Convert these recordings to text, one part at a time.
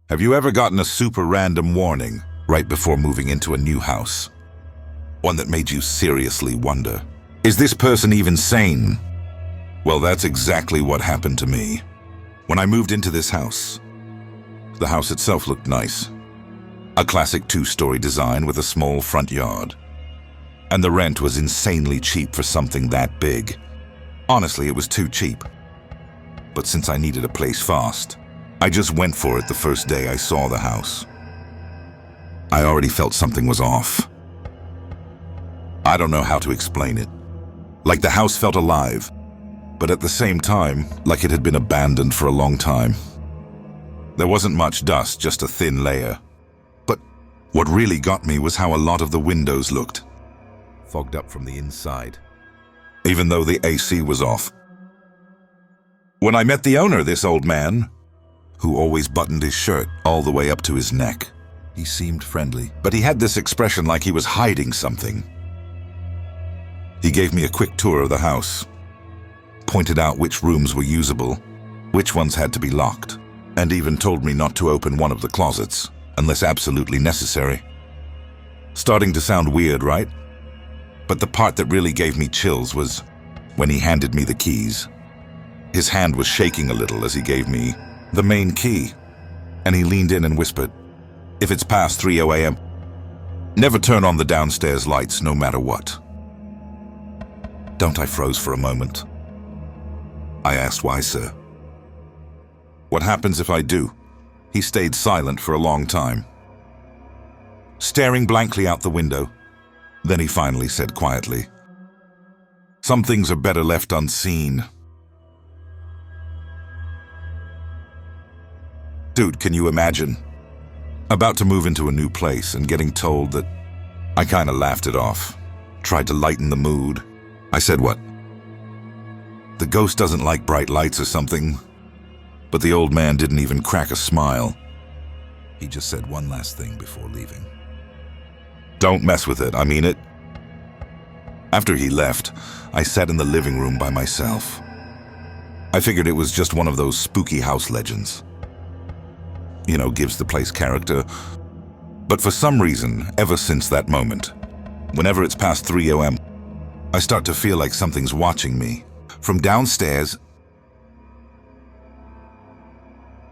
Have you ever gotten a super random warning right before moving into a new house? One that made you seriously wonder, is this person even sane? Well, that's exactly what happened to me. When I moved into this house, the house itself looked nice. A classic 2-story design with a small front yard. And the rent was insanely cheap for something that big. Honestly, it was too cheap. But since I needed a place fast, I just went for it the first day I saw the house. I already felt something was off. I don't know how to explain it. Like the house felt alive, but at the same time, like it had been abandoned for a long time. There wasn't much dust, just a thin layer. But what really got me was how a lot of the windows looked. Fogged up from the inside. Even though the AC was off. When I met the owner, this old man, who always buttoned his shirt all the way up to his neck. He seemed friendly, but he had this expression like he was hiding something. He gave me a quick tour of the house, pointed out which rooms were usable, which ones had to be locked, and even told me not to open one of the closets, unless absolutely necessary. Starting to sound weird, right? But the part that really gave me chills was when he handed me the keys. His hand was shaking a little as he gave me the main key, and he leaned in and whispered, "If it's past 3:00 a.m., never turn on the downstairs lights no matter what." Don't I froze for a moment. I asked, "Why, sir?" "What happens if I do?" He stayed silent for a long time, staring blankly out the window. Then he finally said quietly, "Some things are better left unseen." Dude, can you imagine? About to move into a new place and getting told that. I kinda laughed it off, tried to lighten the mood. I said, "What? The ghost doesn't like bright lights or something?" But the old man didn't even crack a smile. He just said one last thing before leaving. "Don't mess with it, I mean it." After he left, I sat in the living room by myself. I figured it was just one of those spooky house legends. You know, gives the place character. But for some reason, ever since that moment, whenever it's past 3:00 a.m., I start to feel like something's watching me from downstairs.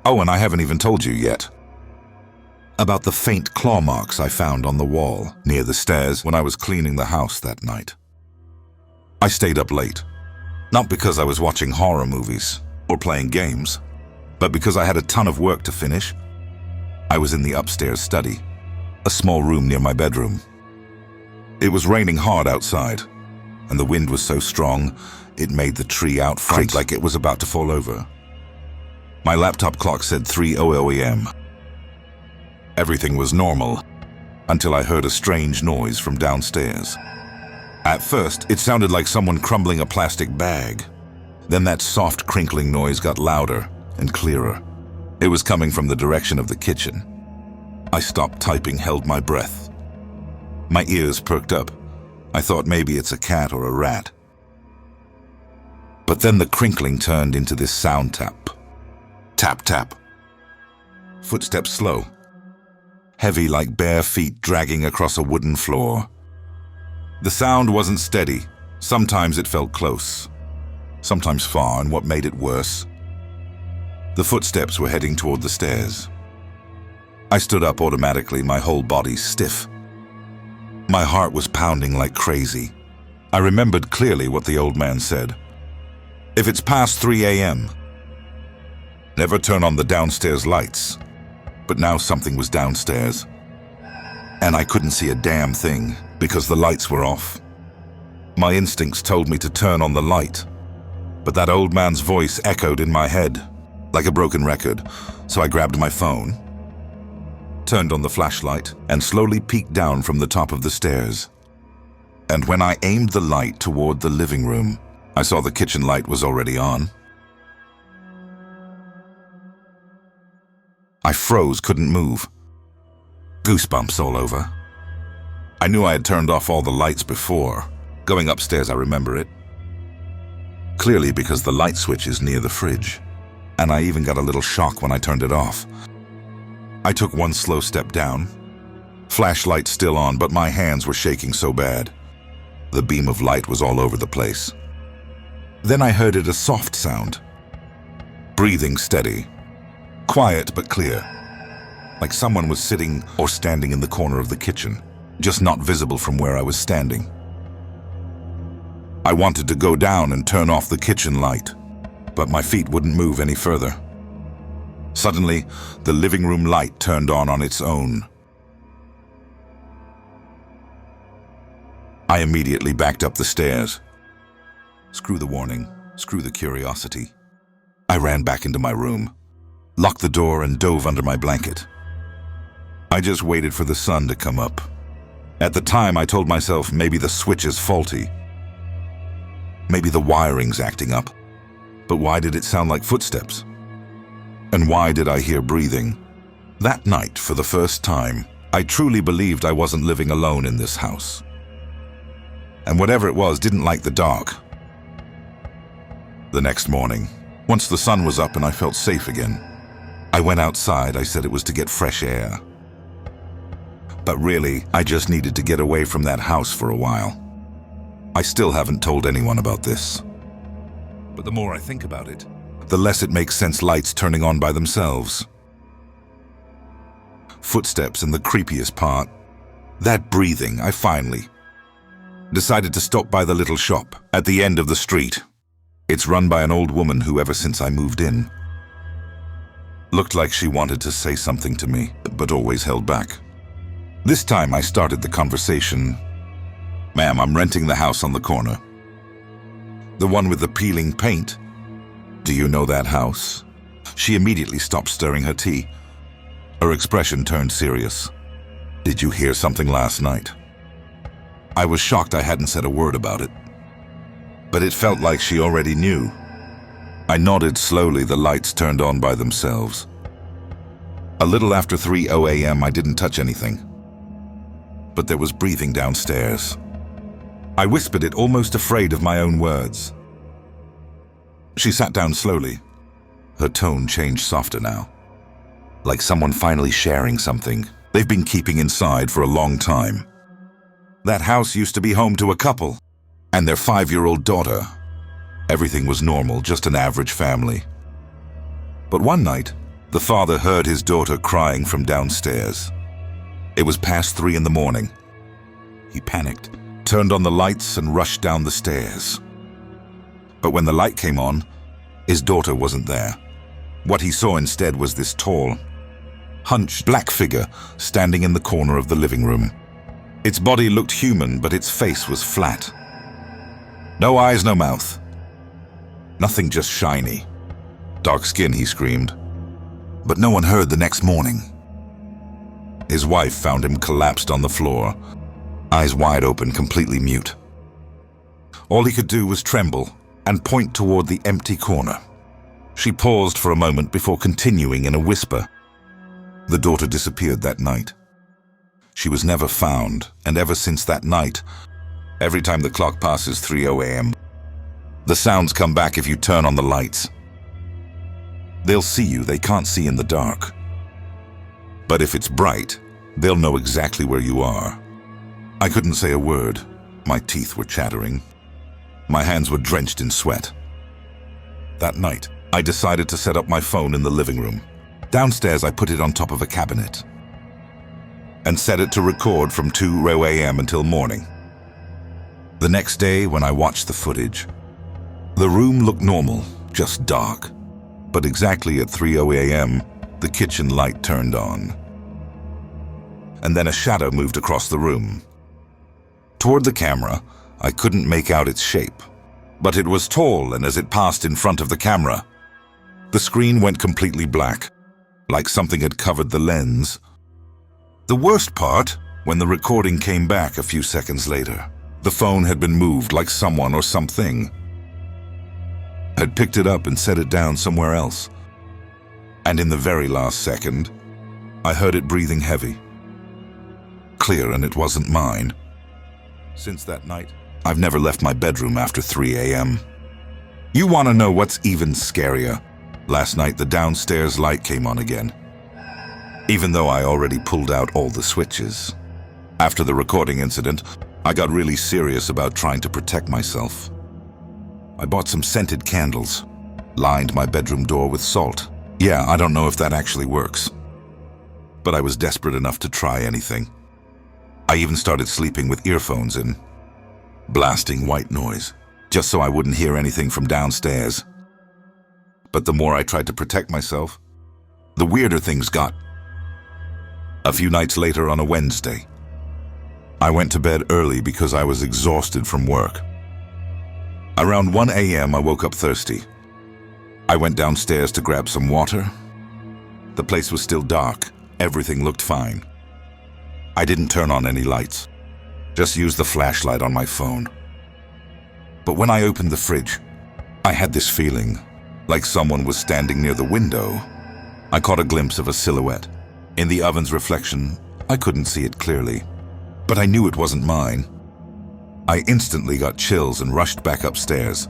Oh, and I haven't even told you yet about the faint claw marks I found on the wall near the stairs when I was cleaning the house that night. I stayed up late, not because I was watching horror movies or playing games, but because I had a ton of work to finish. I was in the upstairs study, a small room near my bedroom. It was raining hard outside, and the wind was so strong, it made the tree out front like it was about to fall over. My laptop clock said 3:00 a.m. Everything was normal, until I heard a strange noise from downstairs. At first, it sounded like someone crumbling a plastic bag. Then that soft crinkling noise got louder and clearer. It was coming from the direction of the kitchen. I stopped typing, held my breath. My ears perked up. I thought maybe it's a cat or a rat. But then the crinkling turned into this sound tap. Tap, tap. Footsteps slow. Heavy like bare feet dragging across a wooden floor. The sound wasn't steady. Sometimes it felt close. Sometimes far, and what made it worse, the footsteps were heading toward the stairs. I stood up automatically, my whole body stiff. My heart was pounding like crazy. I remembered clearly what the old man said. If it's past 3 a.m., never turn on the downstairs lights. But now something was downstairs, and I couldn't see a damn thing because the lights were off. My instincts told me to turn on the light, but that old man's voice echoed in my head like a broken record, so I grabbed my phone, turned on the flashlight, and slowly peeked down from the top of the stairs. And when I aimed the light toward the living room, I saw the kitchen light was already on. I froze, couldn't move. Goosebumps all over. I knew I had turned off all the lights before. Going upstairs, I remember it. Clearly because the light switch is near the fridge. And I even got a little shock when I turned it off. I took one slow step down. Flashlight still on, but my hands were shaking so bad. The beam of light was all over the place. Then I heard it a soft sound. Breathing steady. Quiet but clear. Like someone was sitting or standing in the corner of the kitchen, just not visible from where I was standing. I wanted to go down and turn off the kitchen light, but my feet wouldn't move any further. Suddenly, the living room light turned on its own. I immediately backed up the stairs. Screw the warning, screw the curiosity. I ran back into my room, locked the door, and dove under my blanket. I just waited for the sun to come up. At the time, I told myself maybe the switch is faulty. Maybe the wiring's acting up. But why did it sound like footsteps? And why did I hear breathing? That night, for the first time, I truly believed I wasn't living alone in this house. And whatever it was didn't like the dark. The next morning, once the sun was up and I felt safe again, I went outside. I said it was to get fresh air. But really, I just needed to get away from that house for a while. I still haven't told anyone about this. But the more I think about it, the less it makes sense lights turning on by themselves. Footsteps, and the creepiest part, that breathing. I finally decided to stop by the little shop at the end of the street. It's run by an old woman who, ever since I moved in, looked like she wanted to say something to me, but always held back. This time I started the conversation. "Ma'am, I'm renting the house on the corner. The one with the peeling paint. Do you know that house?" She immediately stopped stirring her tea. Her expression turned serious. "Did you hear something last night?" I was shocked I hadn't said a word about it. But it felt like she already knew. I nodded slowly. The lights turned on by themselves. A little after 3:00 a.m., I didn't touch anything. But there was breathing downstairs. I whispered it, almost afraid of my own words. She sat down slowly. Her tone changed softer now. Like someone finally sharing something they've been keeping inside for a long time. That house used to be home to a couple and their 5-year-old daughter. Everything was normal, just an average family. But one night, the father heard his daughter crying from downstairs. It was past 3 in the morning. He panicked, turned on the lights, and rushed down the stairs. But when the light came on, his daughter wasn't there. What he saw instead was this tall, hunched black figure standing in the corner of the living room. Its body looked human, but its face was flat. No eyes, no mouth. Nothing, just shiny. Dark skin, he screamed. But no one heard the next morning. His wife found him collapsed on the floor, eyes wide open, completely mute. All he could do was tremble and point toward the empty corner. She paused for a moment before continuing in a whisper. The daughter disappeared that night. She was never found, and ever since that night, every time the clock passes 3:00 a.m., the sounds come back if you turn on the lights. They'll see you, they can't see in the dark. But if it's bright, they'll know exactly where you are. I couldn't say a word. My teeth were chattering. My hands were drenched in sweat. That night, I decided to set up my phone in the living room. Downstairs, I put it on top of a cabinet and set it to record from 2:00 a.m. until morning. The next day, when I watched the footage, the room looked normal, just dark. But exactly at 3:00 a.m., the kitchen light turned on. And then a shadow moved across the room. Toward the camera, I couldn't make out its shape, but it was tall, and as it passed in front of the camera, the screen went completely black, like something had covered the lens. The worst part, when the recording came back a few seconds later, the phone had been moved, like someone or something had picked it up and set it down somewhere else. And in the very last second, I heard it breathing heavy. Clear, and it wasn't mine. Since that night, I've never left my bedroom after 3 a.m. You want to know what's even scarier? Last night, the downstairs light came on again. even though I already pulled out all the switches. After the recording incident, I got really serious about trying to protect myself. I bought some scented candles, lined my bedroom door with salt. Yeah, I don't know if that actually works, but I was desperate enough to try anything. I even started sleeping with earphones in, blasting white noise, just so I wouldn't hear anything from downstairs. But the more I tried to protect myself, the weirder things got. A few nights later on a Wednesday, I went to bed early because I was exhausted from work. Around 1 a.m. I woke up thirsty. I went downstairs to grab some water. The place was still dark. Everything looked fine. I didn't turn on any lights, just used the flashlight on my phone. But when I opened the fridge, I had this feeling, like someone was standing near the window. I caught a glimpse of a silhouette. In the oven's reflection, I couldn't see it clearly, but I knew it wasn't mine. I instantly got chills and rushed back upstairs.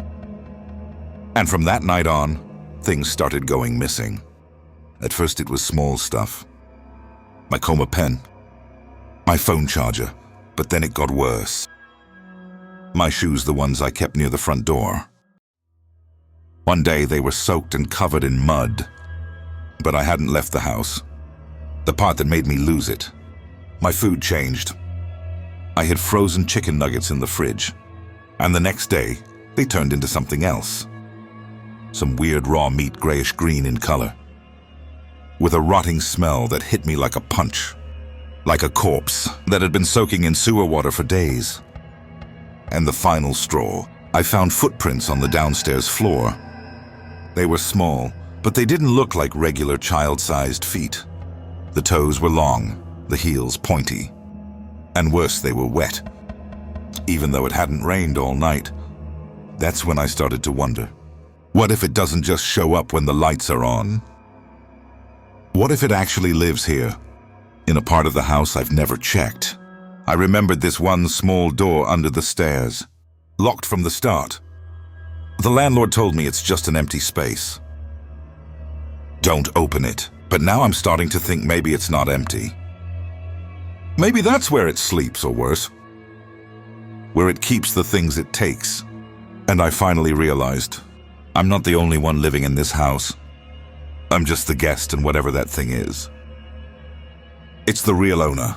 And from that night on, things started going missing. At first it was small stuff. My coma pen, my phone charger, but then it got worse. My shoes, the ones I kept near the front door. One day they were soaked and covered in mud, but I hadn't left the house. The part that made me lose it. My food changed. I had frozen chicken nuggets in the fridge, and the next day they turned into something else. Some weird raw meat, grayish-green in color, with a rotting smell that hit me like a punch, like a corpse that had been soaking in sewer water for days. And the final straw, I found footprints on the downstairs floor. They were small, but they didn't look like regular child-sized feet. The toes were long, the heels pointy, and worse, they were wet. Even though it hadn't rained all night, that's when I started to wonder, what if it doesn't just show up when the lights are on? What if it actually lives here, in a part of the house I've never checked? I remembered this one small door under the stairs, locked from the start. The landlord told me it's just an empty space. Don't open it. But now I'm starting to think maybe it's not empty. Maybe that's where it sleeps, or worse, where it keeps the things it takes. And I finally realized, I'm not the only one living in this house. I'm just the guest and whatever that thing is. It's the real owner.